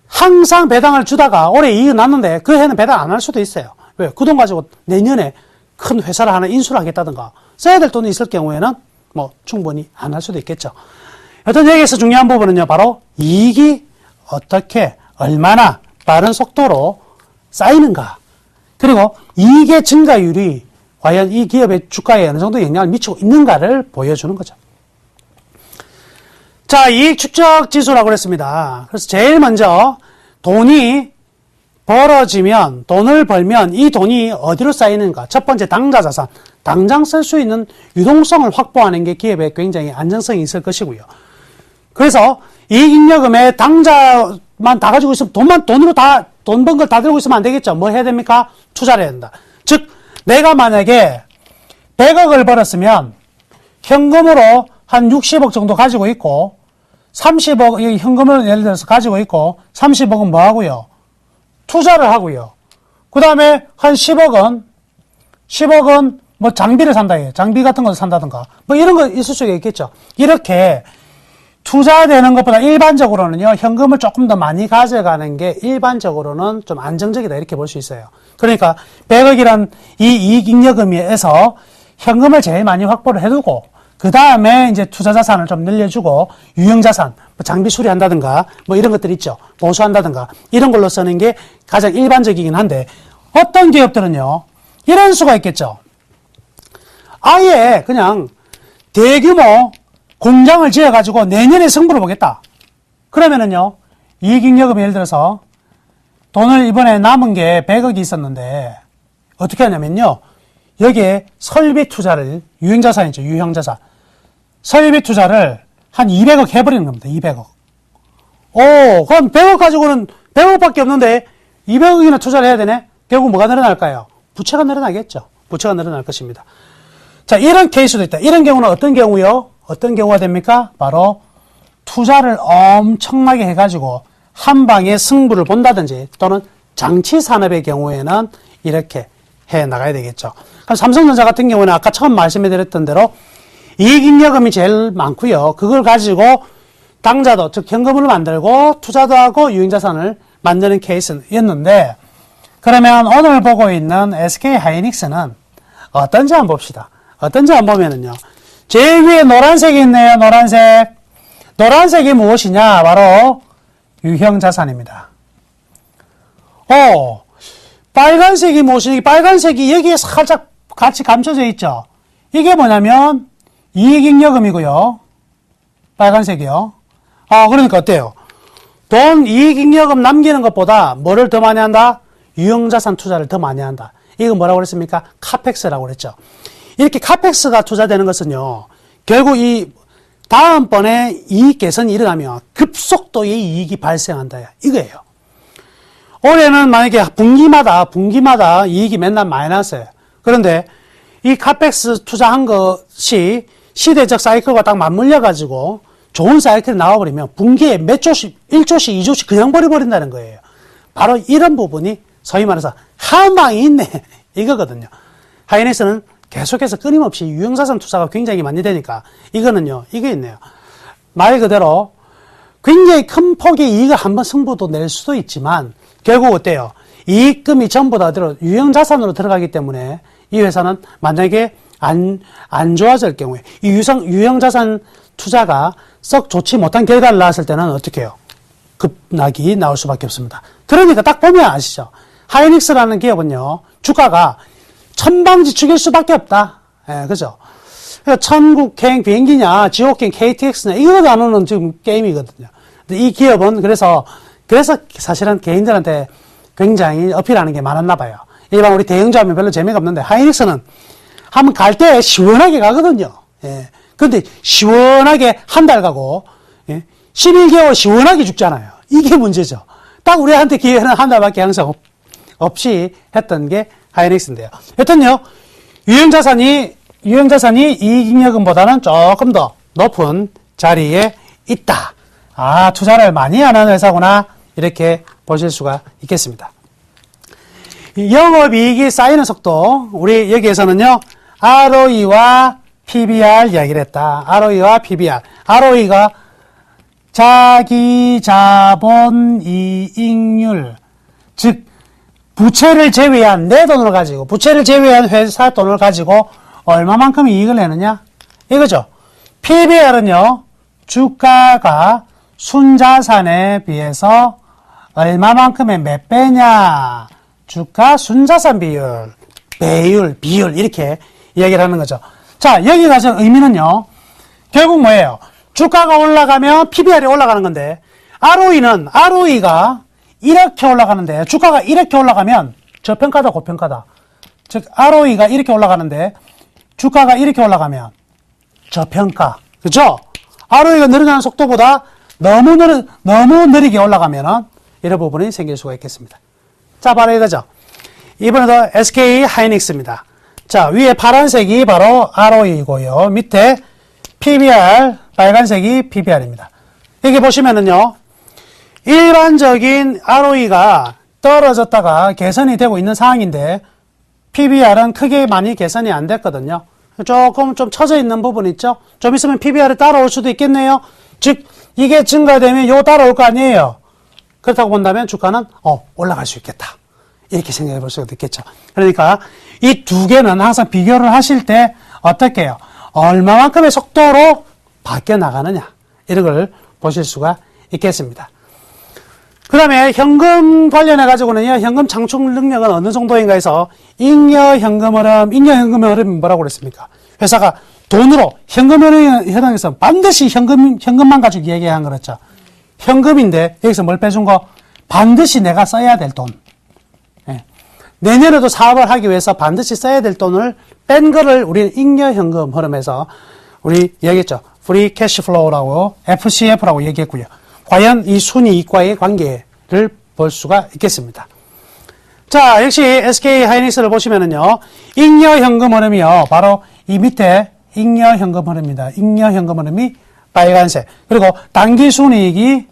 항상 배당을 주다가 올해 이익이 났는데 그 해는 배당 안 할 수도 있어요. 왜? 그 돈 가지고 내년에 큰 회사를 하나 인수를 하겠다든가 써야 될 돈이 있을 경우에는 뭐 충분히 안 할 수도 있겠죠. 여튼 여기에서 중요한 부분은요, 바로 이익이 어떻게 얼마나 빠른 속도로 쌓이는가, 그리고 이익의 증가율이 과연 이 기업의 주가에 어느 정도 영향을 미치고 있는가를 보여주는 거죠. 자, 이익 축적 지수라고 그랬습니다. 그래서 제일 먼저 돈이 벌어지면, 돈을 벌면 이 돈이 어디로 쌓이는가. 첫 번째 당좌 자산, 당장 쓸 수 있는 유동성을 확보하는 게 기업에 굉장히 안정성이 있을 것이고요. 그래서 이익잉여금에 당좌만 다 가지고 있으면 돈으로 돈 번 걸 다 들고 있으면 안 되겠죠. 뭐 해야 됩니까? 투자를 해야 된다. 즉, 내가 만약에 100억을 벌었으면 현금으로 한 60억 정도 가지고 있고, 30억, 현금을 예를 들어서 가지고 있고, 30억은 뭐 하고요? 투자를 하고요. 그 다음에 한 10억은 뭐 장비를 산다 해요. 장비 같은 거 산다든가. 뭐 이런 거 있을 수가 있겠죠. 이렇게 투자되는 것보다 일반적으로는요, 현금을 조금 더 많이 가져가는 게 일반적으로는 좀 안정적이다. 이렇게 볼 수 있어요. 그러니까 100억이란 이 이익잉여금에서 현금을 제일 많이 확보를 해두고, 그 다음에 이제 투자자산을 좀 늘려주고, 유형자산, 뭐 장비 수리한다든가, 뭐 이런 것들 있죠. 보수한다든가, 이런 걸로 쓰는 게 가장 일반적이긴 한데, 어떤 기업들은요, 이런 수가 있겠죠. 아예 그냥 대규모 공장을 지어가지고 내년에 승부를 보겠다. 그러면은요, 이익잉여금 예를 들어서 돈을 이번에 남은 게 100억이 있었는데, 어떻게 하냐면요, 여기에 설비 투자를, 유형자산이죠, 유형자산. 설비 투자를 한 200억 해버리는 겁니다, 200억. 그럼 100억 가지고는 100억밖에 없는데 200억이나 투자를 해야 되네? 결국 뭐가 늘어날까요? 부채가 늘어나겠죠. 부채가 늘어날 것입니다. 자, 이런 케이스도 있다. 이런 경우는 어떤 경우요? 어떤 경우가 됩니까? 바로 투자를 엄청나게 해가지고 한 방에 승부를 본다든지, 또는 장치 산업의 경우에는 이렇게 해 나가야 되겠죠. 그럼 삼성전자 같은 경우는 아까 처음 말씀해드렸던 대로 이익잉여금이 제일 많고요. 그걸 가지고 당자도, 즉 현금을 만들고 투자도 하고 유형자산을 만드는 케이스였는데, 그러면 오늘 보고 있는 SK 하이닉스는 어떤지 한번 봅시다. 어떤지 한번 보면은요. 제일 위에 노란색이 있네요. 노란색. 노란색이 무엇이냐? 바로 유형자산입니다. 빨간색이 무엇이냐? 빨간색이 여기에 살짝 같이 감춰져 있죠. 이게 뭐냐면 이익잉여금이고요. 빨간색이요. 그러니까 어때요? 돈 이익잉여금 남기는 것보다 뭐를 더 많이 한다? 유형자산 투자를 더 많이 한다. 이건 뭐라고 그랬습니까? 카펙스라고 그랬죠. 이렇게 카펙스가 투자되는 것은요, 결국 이 다음번에 이익 개선이 일어나면 급속도의 이익이 발생한다. 이거예요. 올해는 만약에 분기마다 이익이 맨날 많이 났어요. 그런데 이 카펙스 투자한 것이 시대적 사이클과 딱 맞물려가지고 좋은 사이클이 나와버리면 분기에 몇 조씩, 1조씩, 2조씩 그냥 버려버린다는 거예요. 바로 이런 부분이 소위 말해서 한 방이 있네. 이거거든요. 하이닉스는 계속해서 끊임없이 유형자산 투자가 굉장히 많이 되니까 이거는요, 이게 있네요. 말 그대로 굉장히 큰 폭의 이익을 한번 승부도 낼 수도 있지만 결국 어때요? 이익금이 전부 다 유형자산으로 들어가기 때문에 이 회사는 만약에 안 좋아질 경우에 이 유형자산 투자가 썩 좋지 못한 결과를 낳았을 때는 어떻게 해요? 급락이 나올 수밖에 없습니다. 그러니까 딱 보면 아시죠? 하이닉스라는 기업은요, 주가가 천방지축일 수밖에 없다. 그죠? 그러니까 천국행 비행기냐, 지옥행 KTX냐, 이거 나누는 지금 게임이거든요. 근데 이 기업은 그래서 사실은 개인들한테 굉장히 어필하는 게 많았나 봐요. 일반 우리 대형주하면 별로 재미가 없는데, 하이닉스는 한번 갈 때 시원하게 가거든요. 근데 시원하게 한 달 가고, 11개월 시원하게 죽잖아요. 이게 문제죠. 딱 우리한테 기회는 한 달밖에 항상 없이 했던 게 하이닉스인데요. 여튼요, 유형자산이 이익잉여금보다는 조금 더 높은 자리에 있다. 투자를 많이 하는 회사구나. 이렇게 보실 수가 있겠습니다. 영업이익이 쌓이는 속도, 우리 여기에서는요, ROE와 PBR 이야기를 했다. ROE와 PBR. ROE가 자기자본이익률, 즉 부채를 제외한 내 돈을 가지고, 부채를 제외한 회사 돈을 가지고 얼마만큼 이익을 내느냐? 이거죠. PBR은요, 주가가 순자산에 비해서 얼마만큼의 몇 배냐? 주가 순자산 비율, 비율, 이렇게 이야기를 하는 거죠. 자, 여기 가서 의미는요, 결국 뭐예요? 주가가 올라가면 PBR이 올라가는 건데, ROE가 이렇게 올라가는데, 주가가 이렇게 올라가면 저평가다, 고평가다. 즉, ROE가 이렇게 올라가는데, 주가가 이렇게 올라가면 저평가. 그죠? ROE가 늘어나는 속도보다 너무 느리게 올라가면은 이런 부분이 생길 수가 있겠습니다. 자, 바로 이거죠. 이번에도 SK 하이닉스입니다. 자, 위에 파란색이 바로 ROE이고요. 밑에 PBR, 빨간색이 PBR입니다. 여기 보시면은요, 일반적인 ROE가 떨어졌다가 개선이 되고 있는 상황인데, PBR은 크게 많이 개선이 안 됐거든요. 조금 좀 처져 있는 부분 있죠? 좀 있으면 PBR이 따라올 수도 있겠네요. 즉, 이게 증가되면 요 따라올 거 아니에요. 그렇다고 본다면 주가는, 올라갈 수 있겠다. 이렇게 생각해 볼 수가 있겠죠. 그러니까 이 두 개는 항상 비교를 하실 때 어떻게 해요? 얼마만큼의 속도로 바뀌어 나가느냐. 이런 걸 보실 수가 있겠습니다. 그 다음에 현금 관련해가지고는요, 현금 창출 능력은 어느 정도인가 해서, 잉여현금 흐름이 뭐라고 그랬습니까? 회사가 돈으로, 현금 현황에서 반드시 현금만 가지고 얘기한 거였죠. 현금인데, 여기서 뭘 빼준 거? 반드시 내가 써야 될 돈. 내년에도 사업을 하기 위해서 반드시 써야 될 돈을 뺀 거를 우리는 잉여현금 흐름에서 우리 얘기했죠. 프리 캐시 플로우라고, FCF라고 얘기했고요. 과연 이 순이익과의 관계를 볼 수가 있겠습니다. 자, 역시 SK 하이닉스를 보시면은요, 잉여현금 흐름이요, 바로 이 밑에 잉여현금 흐름입니다. 잉여현금 흐름이 빨간색. 그리고 단기 순이익이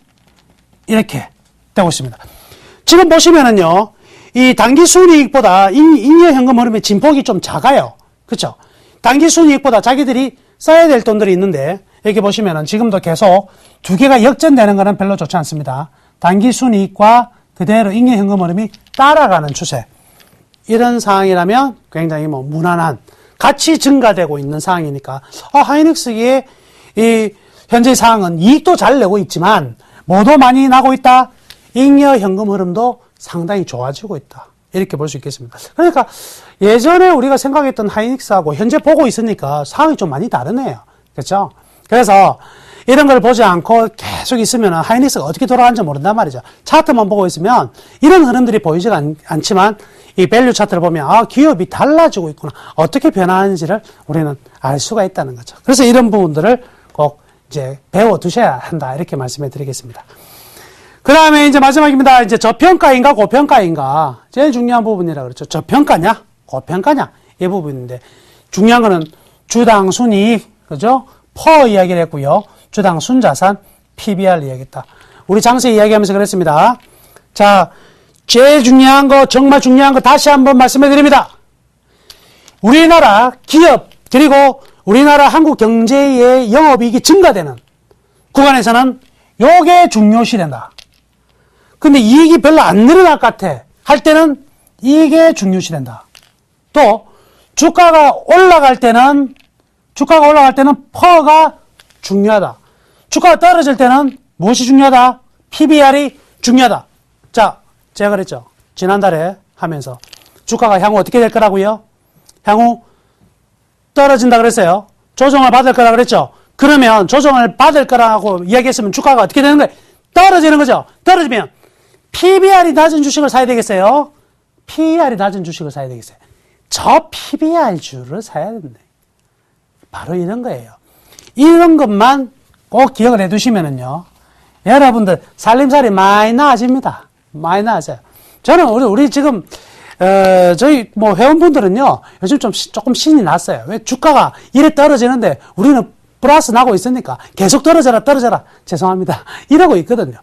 이렇게 되고 있습니다. 지금 보시면은요, 이 단기 순이익보다 잉여현금 흐름의 진폭이 좀 작아요. 그렇죠? 단기 순이익보다 자기들이 써야 될 돈들이 있는데, 여기 보시면은 지금도 계속 두 개가 역전되는 거는 별로 좋지 않습니다. 단기 순이익과 그대로 잉여 현금 흐름이 따라가는 추세. 이런 상황이라면 굉장히 뭐 무난한 같이 증가되고 있는 상황이니까 하이닉스의 이 현재 상황은 이익도 잘 내고 있지만 뭐도 많이 나고 있다. 잉여 현금 흐름도 상당히 좋아지고 있다. 이렇게 볼 수 있겠습니다. 그러니까 예전에 우리가 생각했던 하이닉스하고 현재 보고 있으니까 상황이 좀 많이 다르네요. 그렇죠? 그래서 이런 걸 보지 않고 계속 있으면 하이닉스가 어떻게 돌아가는지 모른단 말이죠. 차트만 보고 있으면 이런 흐름들이 보이지가 않지만 이 밸류 차트를 보면 기업이 달라지고 있구나. 어떻게 변하는지를 우리는 알 수가 있다는 거죠. 그래서 이런 부분들을 꼭 이제 배워 두셔야 한다. 이렇게 말씀해 드리겠습니다. 그 다음에 이제 마지막입니다. 이제 저평가인가 고평가인가. 제일 중요한 부분이라 그랬죠. 저평가냐 고평가냐 이 부분인데 중요한 거는 주당 순이익 그죠? 퍼 이야기를 했고요. 주당 순자산 PBR 이야기했다. 우리 장세 이야기하면서 그랬습니다. 자, 제일 중요한 거 정말 중요한 거 다시 한번 말씀해 드립니다. 우리나라 기업 그리고 우리나라 한국 경제의 영업이익이 증가되는 구간에서는 요게 중요시 된다. 근데 이익이 별로 안 늘어날 것 같아 할 때는 이게 중요시 된다. 또 주가가 올라갈 때는 퍼가 중요하다. 주가가 떨어질 때는 무엇이 중요하다? PBR이 중요하다. 자, 제가 그랬죠. 지난달에 하면서 주가가 향후 어떻게 될 거라고요? 향후 떨어진다 그랬어요. 조정을 받을 거라 그랬죠. 그러면 조정을 받을 거라고 이야기했으면 주가가 어떻게 되는 거예요? 떨어지는 거죠. 떨어지면 PBR이 낮은 주식을 사야 되겠어요? PER이 낮은 주식을 사야 되겠어요? 저 PBR주를 사야 된다. 바로 이런 거예요. 이런 것만 꼭 기억을 해 두시면은요. 여러분들 살림살이 많이 나아집니다. 많이 나아져요. 저는 우리 지금 저희 뭐 회원분들은요. 요즘 조금 신이 났어요. 왜 주가가 이래 떨어지는데 우리는 플러스 나고 있으니까 계속 떨어져라 죄송합니다. 이러고 있거든요.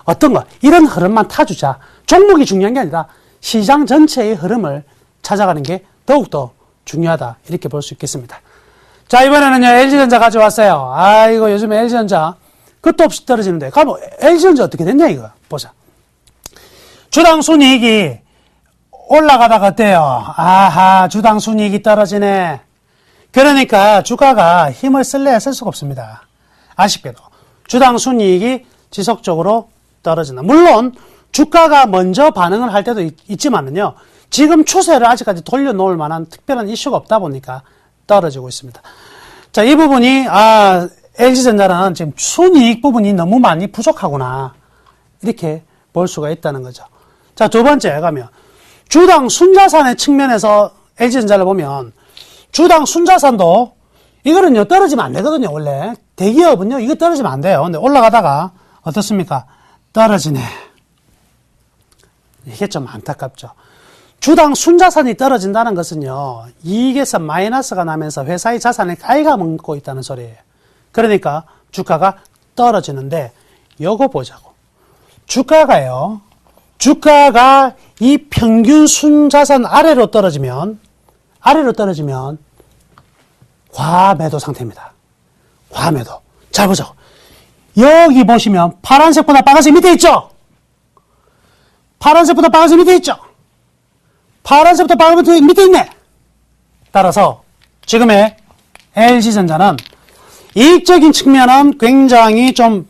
어떤 거 이런 흐름만 타주자. 종목이 중요한 게 아니라 시장 전체의 흐름을 찾아가는 게 더욱더 중요하다. 이렇게 볼 수 있겠습니다. 자, 이번에는요, LG전자 가져왔어요. 아이고, 요즘에 LG전자 끝도 없이 떨어지는데. 그럼 LG전자 어떻게 됐냐, 이거. 보자. 주당 순이익이 올라가다가 어때요? 아하, 주당 순이익이 떨어지네. 그러니까 주가가 힘을 쓸래야 쓸 수가 없습니다. 아쉽게도. 주당 순이익이 지속적으로 떨어진다. 물론, 주가가 먼저 반응을 할 때도 있지만은요, 지금 추세를 아직까지 돌려놓을 만한 특별한 이슈가 없다 보니까 떨어지고 있습니다. 자, 이 부분이, LG전자는 지금 순이익 부분이 너무 많이 부족하구나. 이렇게 볼 수가 있다는 거죠. 자, 두 번째 가면, 주당 순자산의 측면에서 LG전자를 보면, 주당 순자산도, 이거는요, 떨어지면 안 되거든요, 원래. 대기업은요, 이거 떨어지면 안 돼요. 근데 올라가다가, 어떻습니까? 떨어지네. 이게 좀 안타깝죠. 주당 순자산이 떨어진다는 것은요, 이익에서 마이너스가 나면서 회사의 자산을 갉아먹고 있다는 소리예요. 그러니까 주가가 떨어지는데, 요거 보자고. 주가가 이 평균 순자산 아래로 떨어지면 과매도 상태입니다. 과매도. 잘 보자고. 여기 보시면 파란색보다 빨간색 밑에 있죠? 파란색보다 빨간색 밑에 있죠? 파란색부터 빨간색 밑에 있네. 따라서 지금의 LG전자는 이익적인 측면은 굉장히 좀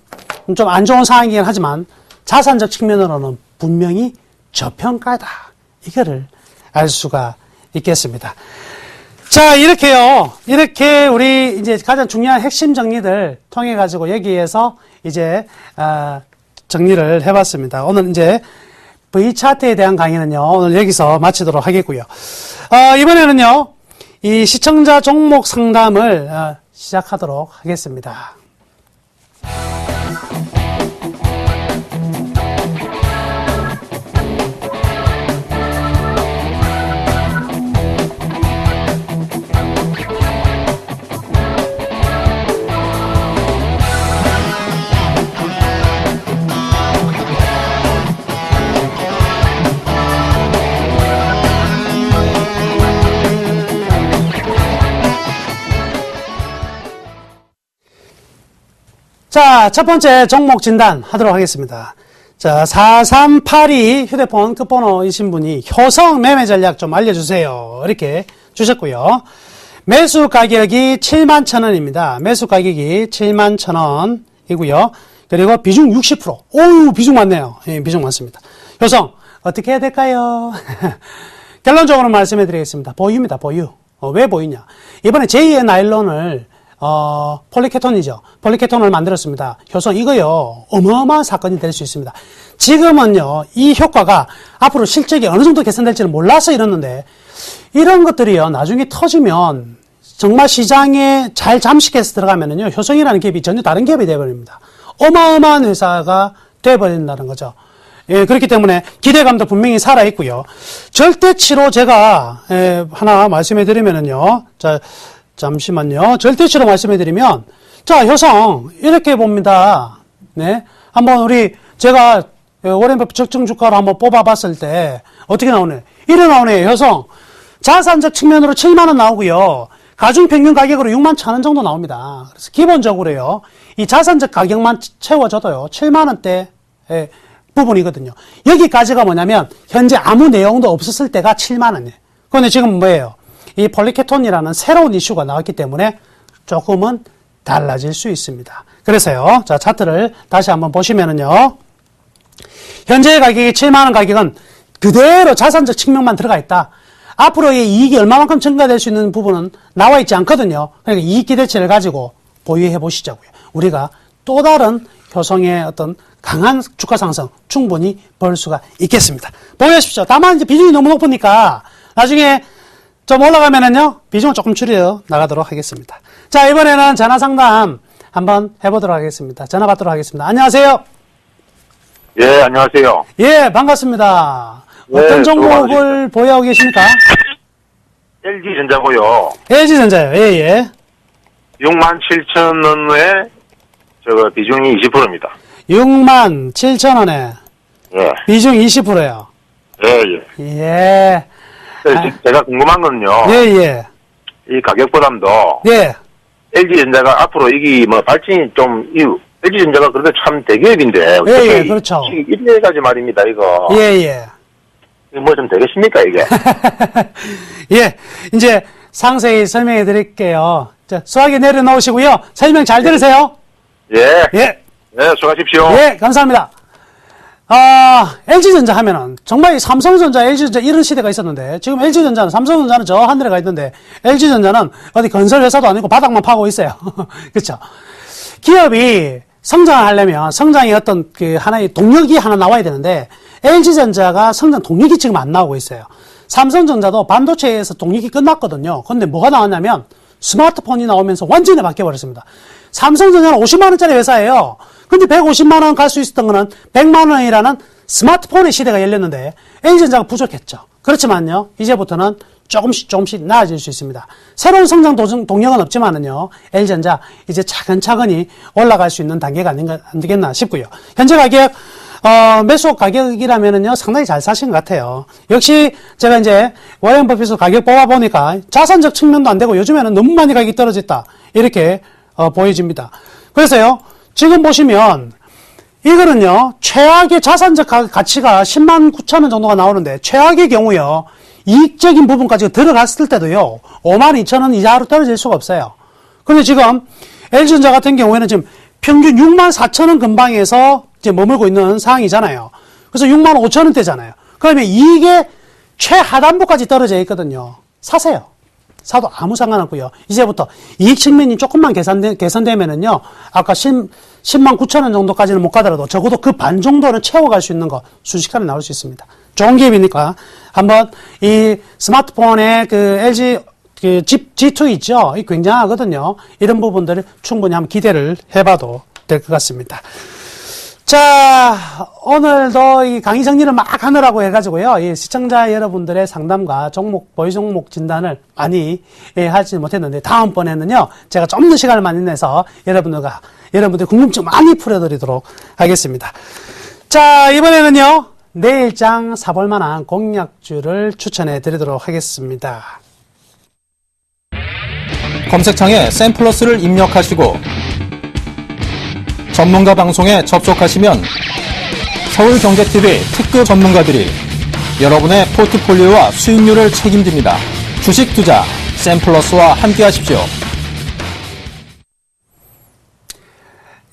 안 좋은 상황이긴 하지만 자산적 측면으로는 분명히 저평가다. 이거를 알 수가 있겠습니다. 자, 이렇게요. 이렇게 우리 이제 가장 중요한 핵심 정리들 통해 가지고 여기에서 이제 정리를 해봤습니다. 오늘 이제 V차트에 대한 강의는요, 오늘 여기서 마치도록 하겠고요. 이번에는요, 이 시청자 종목 상담을 시작하도록 하겠습니다. 자, 첫 번째 종목 진단 하도록 하겠습니다. 자, 4382 휴대폰 끝번호이신 분이 효성 매매 전략 좀 알려주세요. 이렇게 주셨고요. 매수 가격이 71,000원입니다. 매수 가격이 71,000원이고요. 그리고 비중 60%. 오우, 비중 많네요. 예, 비중 많습니다. 효성, 어떻게 해야 될까요? 결론적으로 말씀해 드리겠습니다. 보유입니다, 보유. 왜 보유냐? 이번에 제2의 나일론을 폴리케톤이죠. 폴리케톤을 만들었습니다. 효성, 이거요, 어마어마한 사건이 될 수 있습니다. 지금은요, 이 효과가 앞으로 실적이 어느 정도 개선될지는 몰라서 이러는데, 이런 것들이요, 나중에 터지면, 정말 시장에 잘 잠식해서 들어가면은요, 효성이라는 기업이 전혀 다른 기업이 되어버립니다. 어마어마한 회사가 되어버린다는 거죠. 예, 그렇기 때문에 기대감도 분명히 살아있고요. 절대치로 제가, 하나 말씀해 드리면은요, 자, 잠시만요. 절대치로 말씀해 드리면, 자, 효성, 이렇게 봅니다. 네. 한번 제가 워렌 버핏 적정 주가로 한번 뽑아봤을 때, 어떻게 나오네? 이래 나오네요, 효성. 자산적 측면으로 7만원 나오고요. 가중평균 가격으로 61,000원 정도 나옵니다. 그래서 기본적으로요, 이 자산적 가격만 채워져도요, 7만원대 부분이거든요. 여기까지가 뭐냐면, 현재 아무 내용도 없었을 때가 7만원이에요. 그런데 지금 뭐예요? 이 폴리케톤이라는 새로운 이슈가 나왔기 때문에 조금은 달라질 수 있습니다. 그래서요, 자, 차트를 다시 한번 보시면은요, 현재 가격이 7만원 가격은 그대로 자산적 측면만 들어가 있다. 앞으로의 이익이 얼마만큼 증가될 수 있는 부분은 나와 있지 않거든요. 그러니까 이익 기대치를 가지고 보유해 보시자고요. 우리가 또 다른 효성의 어떤 강한 주가 상승 충분히 볼 수가 있겠습니다. 보여주십시오. 다만 이제 비중이 너무 높으니까 나중에 좀 올라가면은요, 비중을 조금 줄여 나가도록 하겠습니다. 자, 이번에는 전화 상담 한번 해보도록 하겠습니다. 전화 받도록 하겠습니다. 안녕하세요. 예, 안녕하세요. 예, 반갑습니다. 어떤 종목을 보유하고 계십니까? LG전자고요. LG전자요. 예, 예. 67,000원에 비중이 20%입니다. 67,000원에 예. 비중 20%요. 예, 예. 예. 제가 궁금한 건요. 예, 예. 이 가격 부담도. 예. LG전자가 앞으로 발전이 LG전자가 그래도 참 대기업인데. 예, 예, 그렇죠. 이래가지 말입니다, 이거. 예, 예. 좀 되겠습니까, 이게? 예. 이제 상세히 설명해 드릴게요. 자, 수화기 내려놓으시고요. 설명 잘 들으세요. 예. 예. 네, 수고하십시오. 예, 감사합니다. LG전자 하면은, 정말 삼성전자, LG전자 이런 시대가 있었는데, 지금 LG전자는, 삼성전자는 저 하늘에 가 있는데, LG전자는 어디 건설회사도 아니고 바닥만 파고 있어요. 그쵸? 기업이 성장을 하려면 성장의 어떤 하나의 동력이 하나 나와야 되는데, LG전자가 성장 동력이 지금 안 나오고 있어요. 삼성전자도 반도체에서 동력이 끝났거든요. 근데 뭐가 나왔냐면, 스마트폰이 나오면서 완전히 바뀌어버렸습니다. 삼성전자는 50만원짜리 회사예요. 근데 150만원 갈 수 있었던 거는 100만원이라는 스마트폰의 시대가 열렸는데 LG전자가 부족했죠. 그렇지만요, 이제부터는 조금씩 나아질 수 있습니다. 새로운 성장 동력은 없지만은요, LG전자 이제 차근차근히 올라갈 수 있는 단계가 안 되겠나 싶고요. 현재 가격, 매수 가격이라면은요, 상당히 잘 사신 것 같아요. 역시 제가 이제 워렌 버핏으로 가격 뽑아보니까 자산적 측면도 안 되고 요즘에는 너무 많이 가격이 떨어졌다. 이렇게 보여집니다. 그래서요, 지금 보시면 이거는요, 최악의 자산적 가치가 109,000원 정도가 나오는데, 최악의 경우요, 이익적인 부분까지 들어갔을 때도요, 52,000원 이하로 떨어질 수가 없어요. 근데 지금 LG전자 같은 경우에는 지금 평균 64,000원 근방에서 이제 머물고 있는 상황이잖아요. 그래서 65,000원대잖아요. 그러면 이게 최하단부까지 떨어져 있거든요. 사세요. 사도 아무 상관없고요. 이제부터 이익 측면이 조금만 개선되면은요, 아까 109,000원 정도까지는 못 가더라도 적어도 그 반 정도는 채워갈 수 있는 거 순식간에 나올 수 있습니다. 좋은 기업이니까 한번 이 스마트폰의 LG G2 있죠? 이 굉장하거든요. 이런 부분들을 충분히 한번 기대를 해봐도 될 것 같습니다. 자, 오늘도 이 강의 정리를 막 하느라고 해가지고요. 이 시청자 여러분들의 상담과 보유 종목 진단을 많이 하지 못했는데, 다음번에는요, 제가 좀 더 시간을 많이 내서 여러분들 궁금증 많이 풀어드리도록 하겠습니다. 자, 이번에는요, 내일장 사볼 만한 공략주를 추천해 드리도록 하겠습니다. 검색창에 샘플러스를 입력하시고 전문가 방송에 접속하시면 서울경제TV 특급 전문가들이 여러분의 포트폴리오와 수익률을 책임집니다. 주식 투자 샘플러스와 함께 하십시오.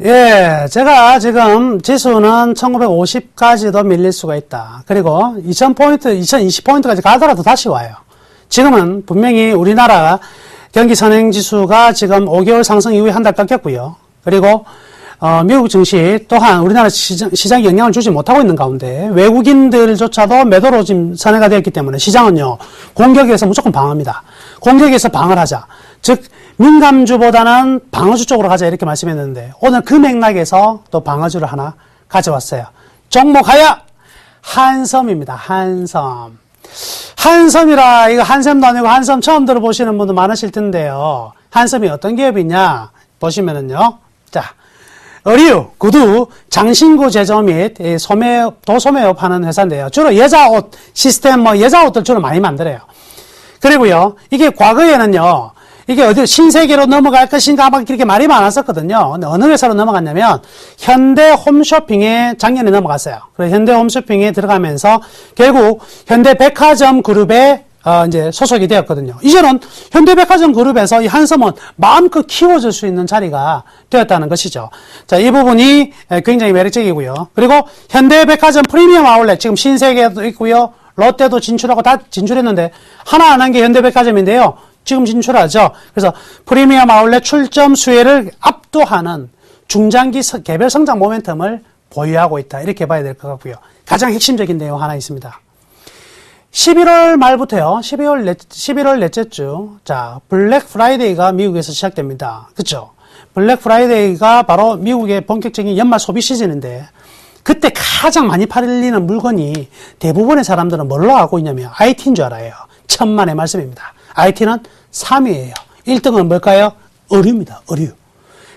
예, 제가 지금 지수는 1950까지도 밀릴 수가 있다. 그리고 2000포인트, 2020포인트까지 가더라도 다시 와요. 지금은 분명히 우리나라 경기 선행지수가 지금 5개월 상승 이후에 한 달 깎였고요. 그리고 미국 증시 또한 우리나라 시장에 영향을 주지 못하고 있는 가운데 외국인들조차도 매도로 지금 선회가 되었기 때문에 시장은요, 공격에서 무조건 방어입니다. 공격에서 방어를 하자. 즉, 민감주보다는 방어주 쪽으로 가자 이렇게 말씀했는데 오늘 그 맥락에서 또 방어주를 하나 가져왔어요. 종목 하야 한섬입니다. 한섬. 한섬이라 이거 한섬도 아니고 한섬 처음 들어보시는 분도 많으실 텐데요. 한섬이 어떤 기업이냐 보시면은요. 자, 의류, 구두, 장신구 제조 및 소매업, 도소매업 하는 회사인데요. 주로 여자 옷 시스템 여자 옷들 주로 많이 만들어요. 그리고요. 이게 과거에는요. 이게 어디 신세계로 넘어갈 것인가 막 이렇게 말이 많았었거든요. 근데 어느 회사로 넘어갔냐면 현대 홈쇼핑에 작년에 넘어갔어요. 그래서 현대 홈쇼핑에 들어가면서 결국 현대 백화점 그룹에 이제 소속이 되었거든요. 이제는 현대 백화점 그룹에서 이 한섬은 마음껏 키워줄 수 있는 자리가 되었다는 것이죠. 자, 이 부분이 굉장히 매력적이고요. 그리고 현대 백화점 프리미엄 아울렛 지금 신세계도 있고요. 롯데도 진출하고 다 진출했는데 하나 안 한 게 현대 백화점인데요. 지금 진출하죠. 그래서 프리미엄 아울렛 출점 수혜를 압도하는 중장기 개별 성장 모멘텀을 보유하고 있다. 이렇게 봐야 될 것 같고요. 가장 핵심적인 내용 하나 있습니다. 11월 말부터요. 11월 넷째 주. 자, 블랙 프라이데이가 미국에서 시작됩니다. 그렇죠? 블랙 프라이데이가 바로 미국의 본격적인 연말 소비 시즌인데 그때 가장 많이 팔리는 물건이 대부분의 사람들은 뭘로 알고 있냐면 IT인 줄 알아요. 천만의 말씀입니다. IT는 3위예요. 1등은 뭘까요? 의류입니다. 의류.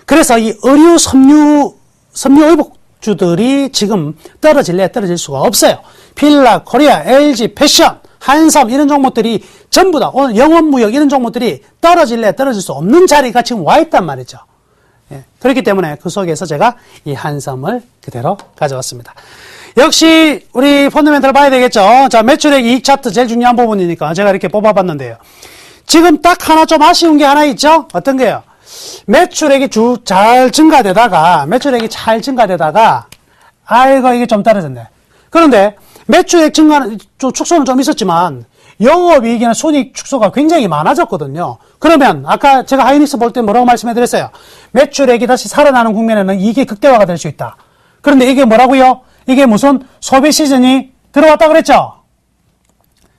그래서 이 의류 섬유 의복주들이 지금 떨어질 수가 없어요. 필라, 코리아, LG, 패션, 한섬 이런 종목들이 전부 다 오늘 영업무역 이런 종목들이 떨어질 수 없는 자리가 지금 와 있단 말이죠. 예, 그렇기 때문에 그 속에서 제가 이 한섬을 그대로 가져왔습니다. 역시 우리 펀더멘털 봐야 되겠죠. 자, 매출액 이익 차트 제일 중요한 부분이니까 제가 이렇게 뽑아봤는데요. 지금 딱 하나 좀 아쉬운 게 하나 있죠. 어떤 게요? 매출액이 잘 증가되다가 아이고 이게 좀 떨어졌네. 그런데 매출액 증가는 축소는 좀 있었지만 영업이익이나 손익 축소가 굉장히 많아졌거든요. 그러면 아까 제가 하이닉스 볼 때 뭐라고 말씀해드렸어요? 매출액이 다시 살아나는 국면에는 이익이 극대화가 될 수 있다. 그런데 이게 뭐라고요? 이게 무슨 소비 시즌이 들어왔다 그랬죠?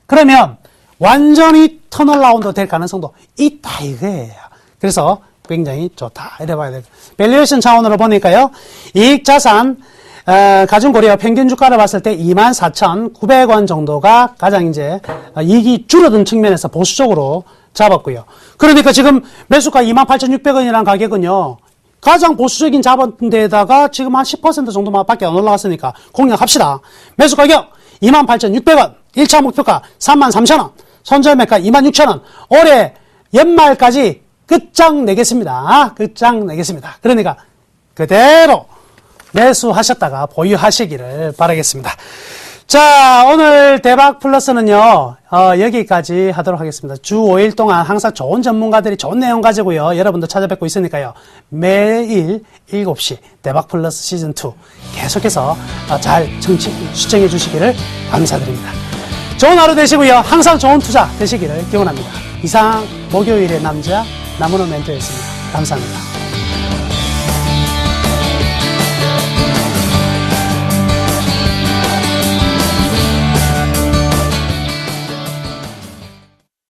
그러면 완전히 턴어라운드 될 가능성도 있다 이거예요. 그래서 굉장히 좋다 이래 봐야 돼요. 밸류에이션 차원으로 보니까요. 이익 자산 가중고려 평균 주가를 봤을 때 24,900원 정도가 가장 이제 이익이 줄어든 측면에서 보수적으로 잡았고요. 그러니까 지금 매수가 28,600원이라는 가격은요. 가장 보수적인 자본데다가 지금 한 10% 정도만 밖에 안 올라왔으니까 공략합시다. 매수 가격 28,600원, 1차 목표가 33,000원, 손절매가 26,000원, 올해 연말까지 끝장내겠습니다. 끝장내겠습니다. 그러니까 그대로 매수하셨다가 보유하시기를 바라겠습니다. 자, 오늘 대박 플러스는요, 여기까지 하도록 하겠습니다. 주 5일 동안 항상 좋은 전문가들이 좋은 내용 가지고요, 여러분도 찾아뵙고 있으니까요, 매일 7시 대박 플러스 시즌2 계속해서 잘 시청해 주시기를 감사드립니다. 좋은 하루 되시고요, 항상 좋은 투자 되시기를 기원합니다. 이상 목요일의 남자, 남은호 멘토였습니다. 감사합니다.